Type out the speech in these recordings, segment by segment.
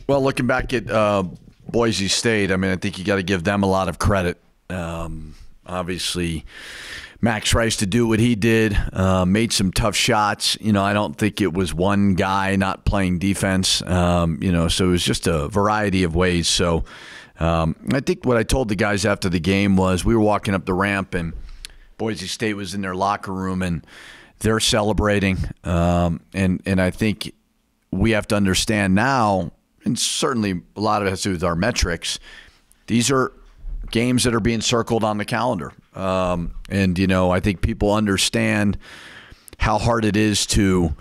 Well, looking back at Boise State, I mean, I think you got to give them a lot of credit. Obviously, Max Rice to do what he did, made some tough shots. I don't think it was one guy not playing defense. So it was just a variety of ways. So I think what I told the guys after the game was we were walking up the ramp and Boise State was in their locker room and they're celebrating. And I think we have to understand now, and certainly a lot of it has to do with our metrics, these are games that are being circled on the calendar. I think people understand how hard it is to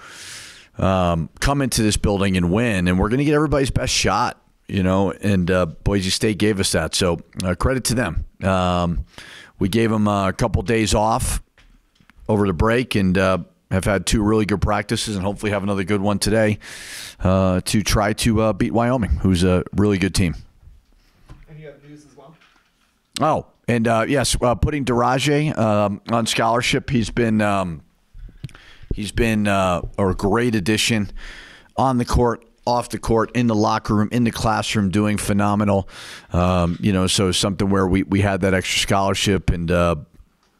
come into this building and win, and we're going to get everybody's best shot, and Boise State gave us that. So credit to them. We gave them a couple days off over the break and have had 2 really good practices and hopefully have another good one today to try to beat Wyoming, who's a really good team. And you have news as well? Oh, and yes, putting Daraje on scholarship. He's been a great addition on the court, off the court, in the locker room, in the classroom, doing phenomenal. So something where we had that extra scholarship and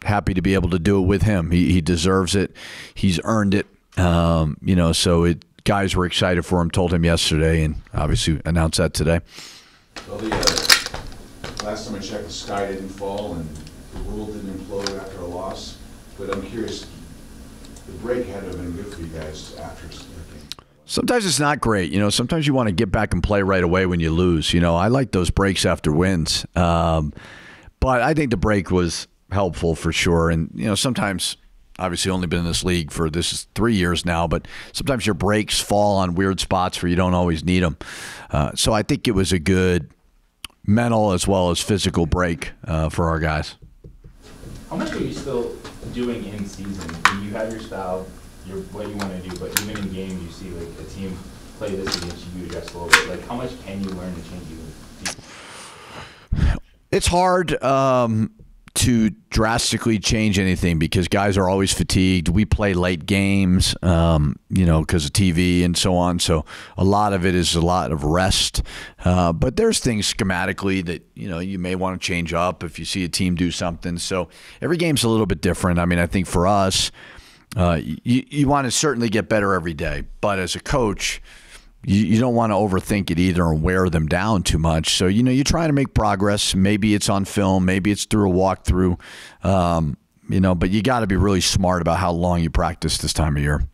happy to be able to do it with him. He deserves it. He's earned it. Guys were excited for him, told him yesterday, and obviously announced that today. Well, last time I checked, the sky didn't fall and the world didn't implode after a loss. But I'm curious, the break had to have been good for you guys after the game. Sometimes it's not great. Sometimes you want to get back and play right away when you lose. I like those breaks after wins. But I think the break was helpful for sure. And, sometimes, obviously only been in this league for this is 3 years now, but sometimes your breaks fall on weird spots where you don't always need them. So I think it was a good mental as well as physical break for our guys. How much are you still doing in season? You have your style, what you want to do, but even in games you see like a team play this against you, adjust a little bit. Like how much can you learn to change even? It's hard to drastically change anything because guys are always fatigued. We play late games, because of TV and so on. So a lot of it is a lot of rest. But there's things schematically that, you may want to change up if you see a team do something. So every game's a little bit different. I mean, I think for us, you want to certainly get better every day. But as a coach, you don't want to overthink it either and wear them down too much. So, you're trying to make progress. Maybe it's on film. Maybe it's through a walkthrough. But you got to be really smart about how long you practice this time of year.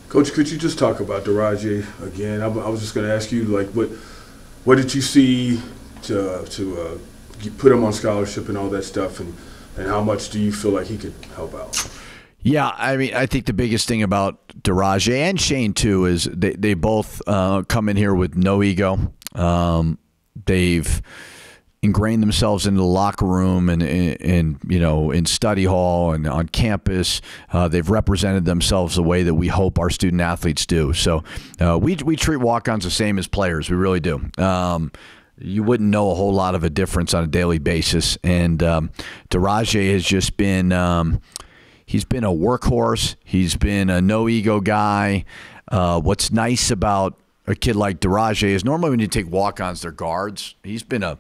Coach, could you just talk about Daraje again? I was just going to ask you, like, what did you see to put him on scholarship and all that stuff, and how much do you feel like he could help out? Yeah, I mean, I think the biggest thing about Daraje and Shane too is they both come in here with no ego. They've ingrained themselves into the locker room and in study hall and on campus. They've represented themselves the way that we hope our student athletes do. So we treat walk-ons the same as players. We really do. You wouldn't know a whole lot of a difference on a daily basis. And Daraje has just been. He's been a workhorse. He's been a no-ego guy. What's nice about a kid like Daraje is normally when you take walk-ons, they're guards. He's been a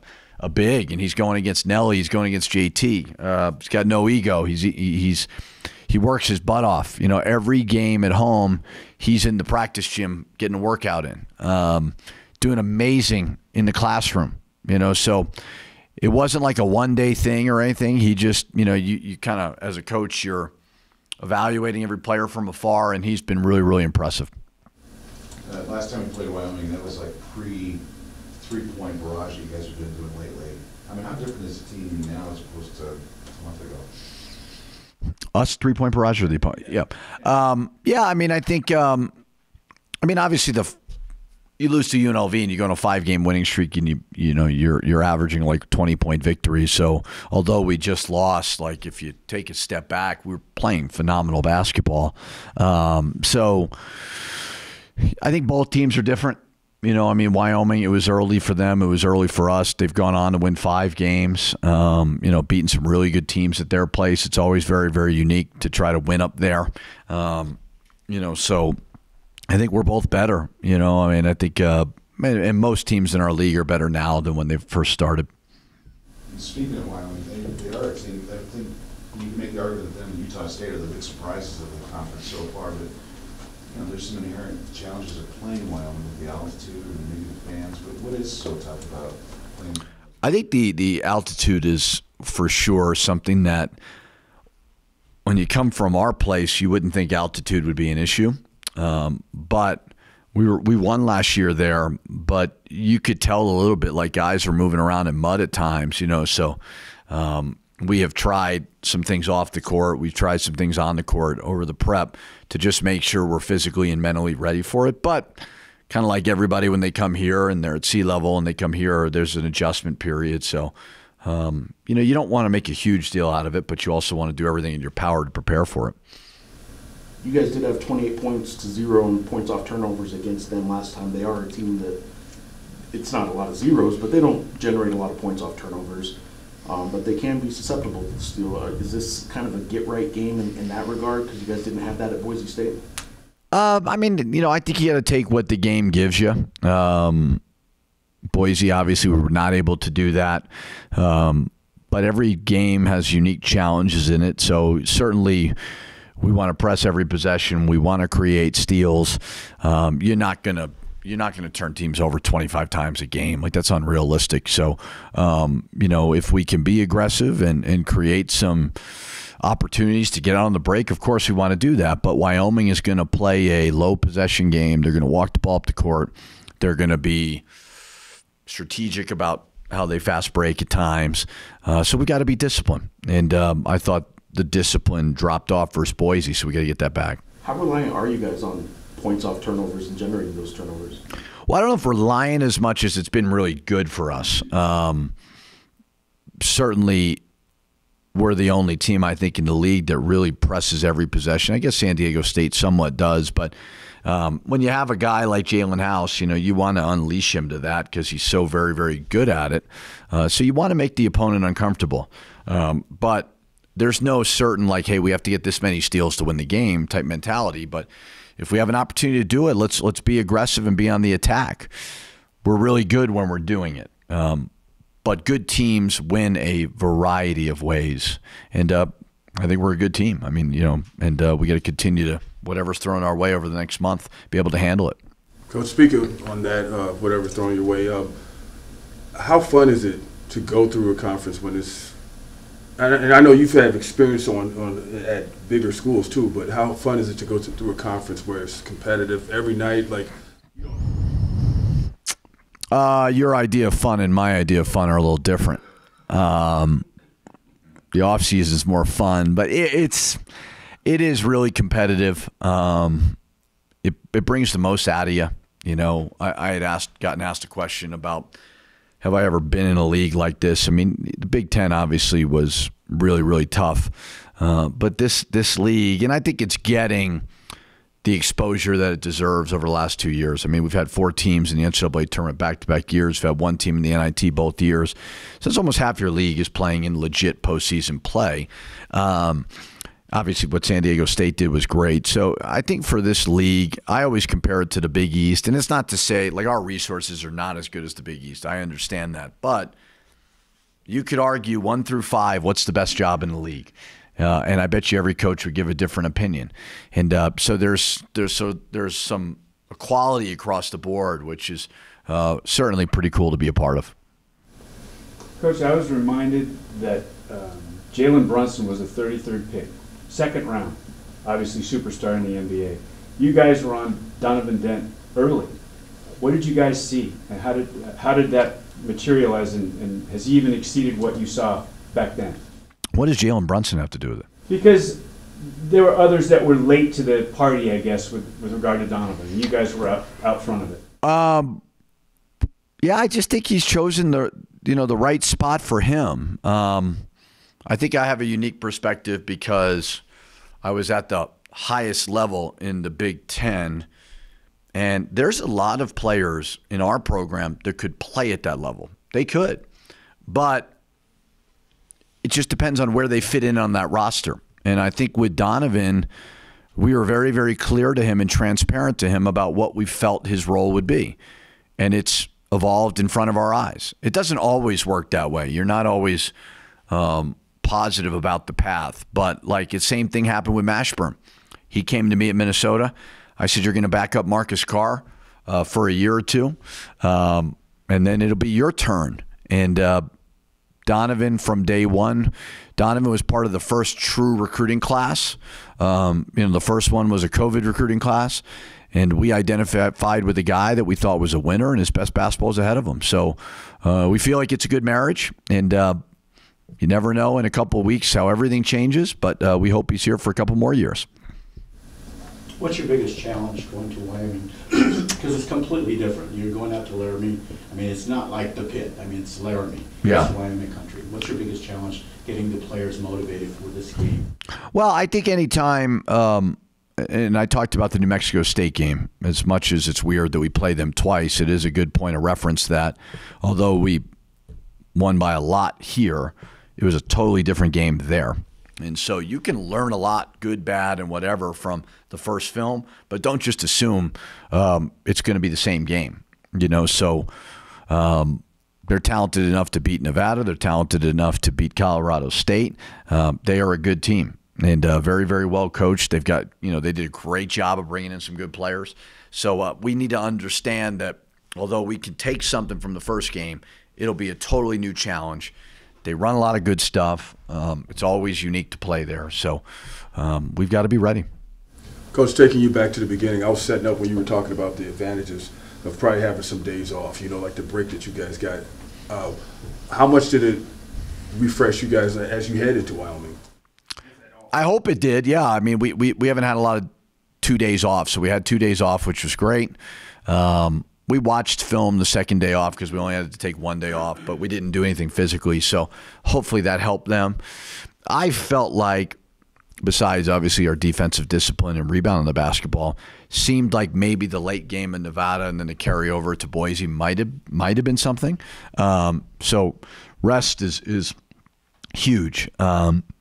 big, and he's going against Nelly. He's going against JT. He's got no ego. He works his butt off. Every game at home, he's in the practice gym getting a workout in, doing amazing in the classroom. So it wasn't like a one-day thing or anything. He just, you kind of, as a coach, you're evaluating every player from afar, and he's been really, really impressive. Last time we played Wyoming, that was like pre-3-point barrage that you guys have been doing lately. I mean, how different is the team now as opposed to a month ago? Us 3-point barrage or the opponent? Yeah. I mean, I think, obviously you lose to UNLV and you go on a 5-game winning streak and you're averaging like 20-point victories. So although we just lost, like if you take a step back, we're playing phenomenal basketball. So I think both teams are different. Wyoming, it was early for them. It was early for us. They've gone on to win 5 games, beating some really good teams at their place. It's always very, very unique to try to win up there. So I think we're both better. I think And most teams in our league are better now than when they first started. Speaking of Wyoming, they are a team. I think you can make the argument that them and Utah State are the big surprises of the conference so far. But there's some inherent challenges of playing in Wyoming with the altitude and maybe the fans. But what is so tough about playing? I think the altitude is for sure something that when you come from our place, you wouldn't think altitude would be an issue. But we won last year there, but you could tell a little bit like guys were moving around in mud at times, so we have tried some things off the court. We've tried some things on the court over the prep to just make sure we're physically and mentally ready for it. But kind of like everybody when they come here and they're at sea level and they come here, there's an adjustment period. So, you don't want to make a huge deal out of it, but you also want to do everything in your power to prepare for it. You guys did have 28 points to 0 and points off turnovers against them last time. They are a team that it's not a lot of zeros, but they don't generate a lot of points off turnovers. But they can be susceptible to steal. Is this kind of a get-right game in that regard because you guys didn't have that at Boise State? I think you got to take what the game gives you. Boise, obviously, we were not able to do that. But every game has unique challenges in it. So certainly we want to press every possession. We want to create steals. You're not gonna turn teams over 25 times a game. Like, that's unrealistic. So, if we can be aggressive and create some opportunities to get out on the break, of course we want to do that. But Wyoming is going to play a low possession game. They're going to walk the ball up the court. They're going to be strategic about how they fast break at times. So we got to be disciplined. And I thought the discipline dropped off versus Boise, so we got to get that back. How reliant are you guys on points off turnovers and generating those turnovers? Well, I don't know if we're lying as much as it's been really good for us. Certainly, we're the only team, I think, in the league that really presses every possession. I guess San Diego State somewhat does, but when you have a guy like Jalen House, you want to unleash him to that because he's so very, very good at it. So you want to make the opponent uncomfortable. But there's no certain like, hey, we have to get this many steals to win the game type mentality. But if we have an opportunity to do it, let's be aggressive and be on the attack. We're really good when we're doing it. But good teams win a variety of ways. And I think we're a good team. I mean, and we got to continue to, whatever's thrown our way over the next month, be able to handle it. Coach, speaking on that, whatever's thrown your way, how fun is it to go through a conference when it's, and I know you've had experience at bigger schools too, but how fun is it to go through a conference where it's competitive every night? Like, your idea of fun and my idea of fun are a little different. The off season is more fun, but it is really competitive. It brings the most out of you. I had gotten asked a question about, have I ever been in a league like this? I mean, the Big Ten obviously was really, really tough. But this league, and I think it's getting the exposure that it deserves over the last 2 years. I mean, we've had 4 teams in the NCAA tournament back-to-back years. We've had 1 team in the NIT both years. So it's almost half your league is playing in legit postseason play. Obviously, what San Diego State did was great. So I think for this league, I always compare it to the Big East. And it's not to say, like, our resources are not as good as the Big East. I understand that. But you could argue 1 through 5, what's the best job in the league? And I bet you every coach would give a different opinion. And so there's some equality across the board, which is certainly pretty cool to be a part of. Coach, I was reminded that Jalen Brunson was a 33rd pick, 2nd round, obviously superstar in the NBA. You guys were on Donovan Dent early. What did you guys see, and how did that materialize, and has he even exceeded what you saw back then? What does Jalen Brunson have to do with it? Because there were others that were late to the party, I guess, with regard to Donovan, and you guys were out front of it. Yeah, I just think he's chosen the right spot for him. I think I have a unique perspective because I was at the highest level in the Big Ten, and there's a lot of players in our program that could play at that level. They could, but it just depends on where they fit in on that roster. And I think with Donovan, we were very, very clear to him and transparent to him about what we felt his role would be. and it's evolved in front of our eyes. It doesn't always work that way. You're not always positive about the path, but like the same thing happened with Mashburn. He came to me at Minnesota. I said, you're going to back up Marcus Carr for a year or two, and then it'll be your turn. And Donovan, from day one, Donovan was part of the first true recruiting class. The first one was a COVID recruiting class, and we identified with a guy that we thought was a winner, and his best basketball is ahead of him. So we feel like it's a good marriage, and you never know in a couple of weeks how everything changes, but we hope he's here for a couple more years. What's your biggest challenge going to Wyoming? Because it's completely different. You're going out to Laramie. I mean, it's not like the Pit. I mean, it's Laramie. Yeah. It's Wyoming country. What's your biggest challenge getting the players motivated for this game? Well, I think anytime, and I talked about the New Mexico State game, as much as it's weird that we play them twice, it is a good point of reference that although we won by a lot here, it was a totally different game there. And so you can learn a lot, good, bad, and whatever, from the first film, but don't just assume it's going to be the same game. So they're talented enough to beat Nevada. They're talented enough to beat Colorado State. They are a good team and very, very well coached. They've got, they did a great job of bringing in some good players. So we need to understand that although we can take something from the first game, it'll be a totally new challenge. They run a lot of good stuff. It's always unique to play there. So we've got to be ready. Coach, taking you back to the beginning, I was setting up when you were talking about the advantages of probably having some days off, like the break that you guys got. How much did it refresh you guys as you head into Wyoming? I hope it did, yeah. I mean, we haven't had a lot of 2 days off, so we had 2 days off, which was great. We watched film the second day off because we only had to take 1 day off, but we didn't do anything physically, so hopefully that helped them. I felt like, besides obviously our defensive discipline and rebounding the basketball, seemed like maybe the late game in Nevada and then the carryover to Boise might have been something. So rest is huge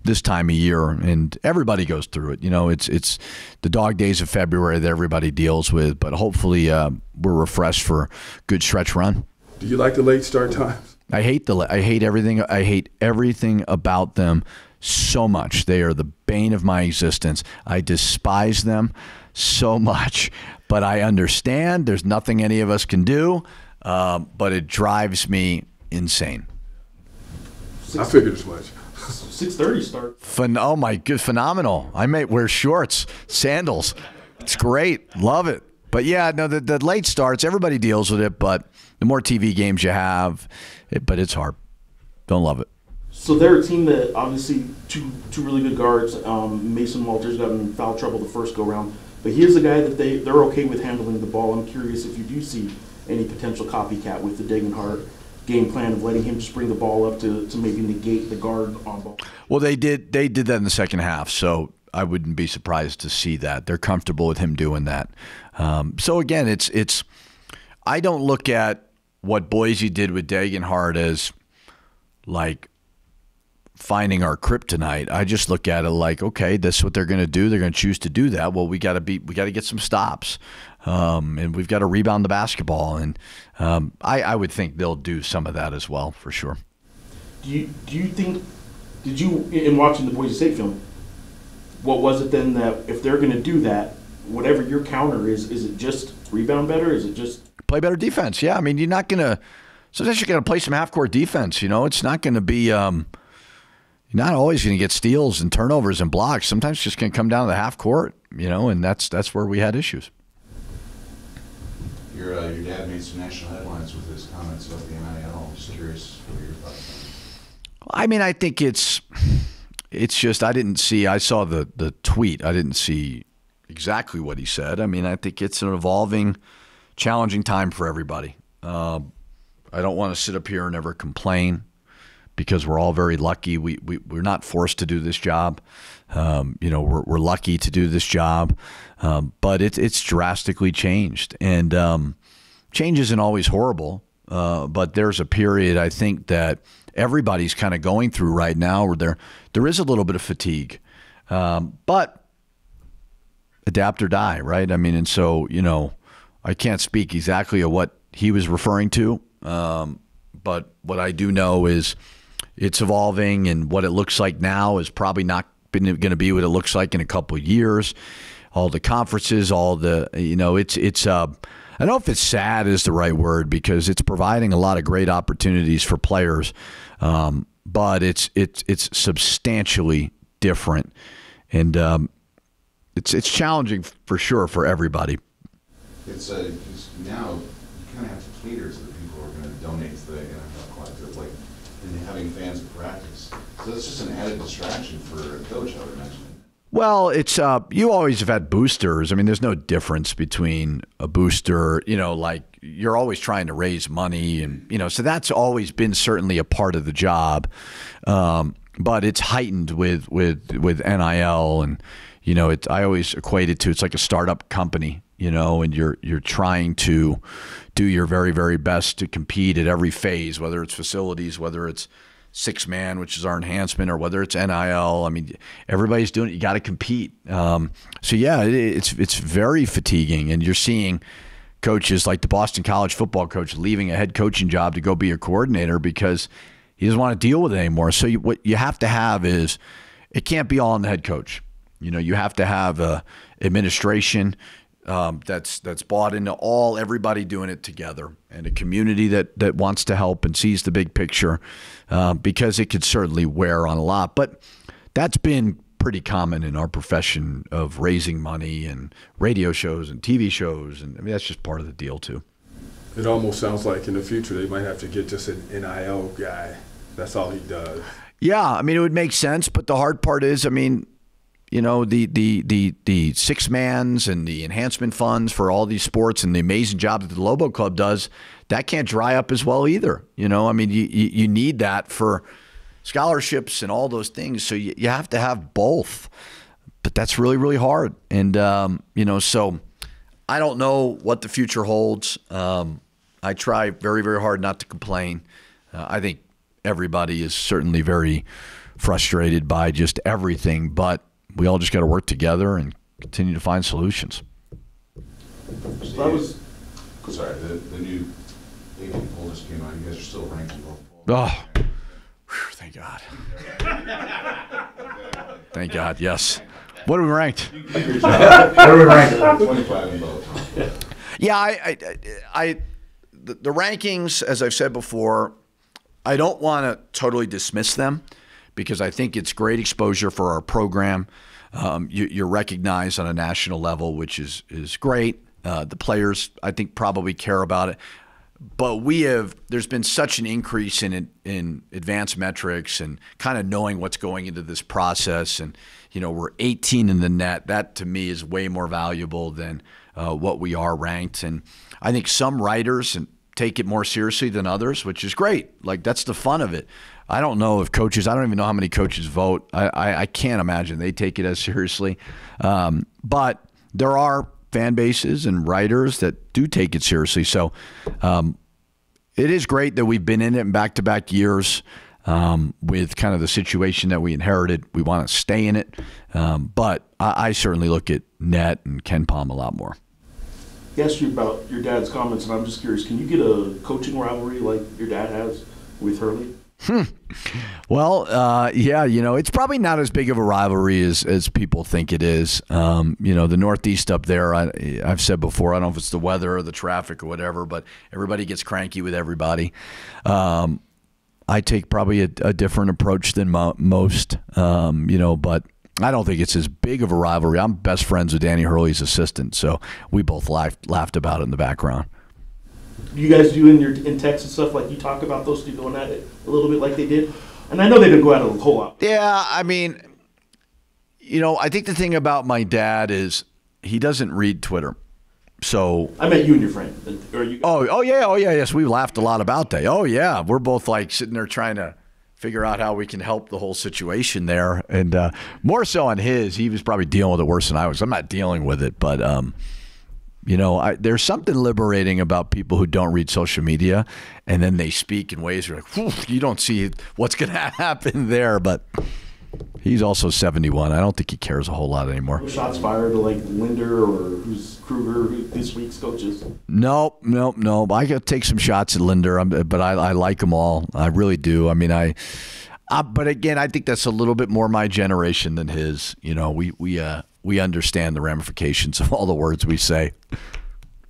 this time of year, and everybody goes through it. It's the dog days of February that everybody deals with, but hopefully we're refreshed for a good stretch run. Do you like the late start times? I hate everything. I hate everything about them so much. They are the bane of my existence. I despise them so much, but I understand there's nothing any of us can do, but it drives me insane. I figured as much. 6:30 start. Oh my good, phenomenal. I may wear shorts, sandals. It's great. Love it. But yeah, no, the late starts, everybody deals with it, but the more TV games you have, but it's hard. Don't love it. So they're a team that obviously two really good guards. Mason Walters got in foul trouble the first go-round, but here's a guy that they're okay with handling the ball. I'm curious if you do see any potential copycat with the Degenhardt game plan of letting him just bring the ball up to maybe negate the guard on ball. Well, they did that in the second half, so I wouldn't be surprised to see that. They're comfortable with him doing that. So again, it's I don't look at what Boise did with Degenhardt as like finding our kryptonite. I just look at it like, okay, that's what they're going to do. They're going to choose to do that. Well, we got to get some stops, and we've got to rebound the basketball. And I would think they'll do some of that as well, for sure. Do you think? Did you, in watching the Boise State film, what was it then that if they're going to do that, whatever your counter is it just rebound better? Is it just play better defense? Yeah, I mean, you're not going to. Sometimes you're going to play some half-court defense. It's not going to be. You're not always going to get steals and turnovers and blocks. Sometimes it's just going to come down to the half court, and that's where we had issues. Your dad made some national headlines with his comments about the NIL. Just curious what your thoughts are. I mean, I think it's just I saw the tweet. I didn't see exactly what he said. I mean, I think it's an evolving, challenging time for everybody. I don't want to sit up here and ever complain, because we're all very lucky. We're not forced to do this job. We're lucky to do this job, but it's drastically changed. And change isn't always horrible, but there's a period, I think, that everybody's kind of going through right now where there is a little bit of fatigue. But adapt or die, right? I mean, and so, I can't speak exactly of what he was referring to. But what I do know is it's evolving, and what it looks like now is probably not going to be what it looks like in a couple of years. All the conferences, all the, it's I don't know if it's sad is the right word, because it's providing a lot of great opportunities for players, but it's substantially different, and it's challenging for sure for everybody. It's now you kind of have to cater to the people who are going to donate to the NFL collective, like, and having fans at practice. So that's just an added distraction for a coach, I would imagine. Well, it's you always have had boosters. I mean, there's no difference between a booster, like you're always trying to raise money, and so that's always been certainly a part of the job. But it's heightened with NIL, and I always equate it to, it's like a startup company, and you're trying to do your very, very best to compete at every phase, whether it's facilities, whether it's six-man, which is our enhancement, or whether it's NIL. I mean, everybody's doing it. You got to compete. So yeah, it's very fatiguing, and you're seeing coaches like the Boston College football coach leaving a head coaching job to go be a coordinator because he doesn't want to deal with it anymore. So what you have to have is, it can't be all on the head coach. You have to have a administration that's bought into everybody doing it together, and a community that wants to help and sees the big picture, because it could certainly wear on a lot. But that's been pretty common in our profession of raising money and radio shows and TV shows, and I mean, that's just part of the deal too. It almost sounds like in the future they might have to get just an NIL guy. That's all he does. Yeah, I mean, it would make sense, but the hard part is, I mean, the six-mans and the enhancement funds for all these sports and the amazing job that the Lobo Club does, that can't dry up as well either. I mean, you need that for scholarships and all those things. So you have to have both, but that's really, really hard. And, so I don't know what the future holds. I try very, very hard not to complain. I think everybody is certainly very frustrated by just everything, but we all just got to work together and continue to find solutions. So that was, sorry, the new AP poll just came out. You guys are still ranking both polls. Oh, whew, thank God. Thank God, yes. What are we ranked? What are we ranked? 25 in both. Yeah, the rankings, as I've said before, I don't want to totally dismiss them, because I think it's great exposure for our program. You're recognized on a national level, which is great. The players, I think, probably care about it. But there's been such an increase in advanced metrics and kind of knowing what's going into this process. And, we're 18 in the net. That, to me, is way more valuable than what we are ranked. And I think some writers take it more seriously than others, which is great. Like, that's the fun of it. I don't know if coaches, I don't even know how many coaches vote. I can't imagine they take it as seriously. But there are fan bases and writers that do take it seriously. So it is great that we've been in it in back-to-back years with kind of the situation that we inherited. We want to stay in it. But I certainly look at net and Ken Palm a lot more. He asked you about your dad's comments, and I'm just curious, can you get a coaching rivalry like your dad has with Hurley? Well, yeah, it's probably not as big of a rivalry as people think it is. The Northeast up there, I've said before, I don't know if it's the weather or the traffic or whatever, but everybody gets cranky with everybody. I take probably a different approach than most, but I don't think it's as big of a rivalry. I'm best friends with Danny Hurley's assistant, so we both laughed about it in the background. You guys do in text and stuff, like you talk about those two going at it a little bit like they did? And I know they didn't go at it a whole lot. Yeah, I mean, I think the thing about my dad is he doesn't read Twitter. So I met you and your friend. Or you yes, we laughed a lot about that. Oh yeah, we're both like sitting there trying to figure out how we can help the whole situation there, and more so on his. He was probably dealing with it worse than I was. I'm not dealing with it, but there's something liberating about people who don't read social media, and then they speak in ways where like, you don't see what's going to happen there. But He's also 71. I don't think he cares a whole lot anymore. No shots fired to like Linder or who's Kruger, who this week's coaches. Nope. I got to take some shots at Linder, but I like them all. I really do. I mean, but again, I think that's a little bit more my generation than his. You know, we understand the ramifications of all the words we say.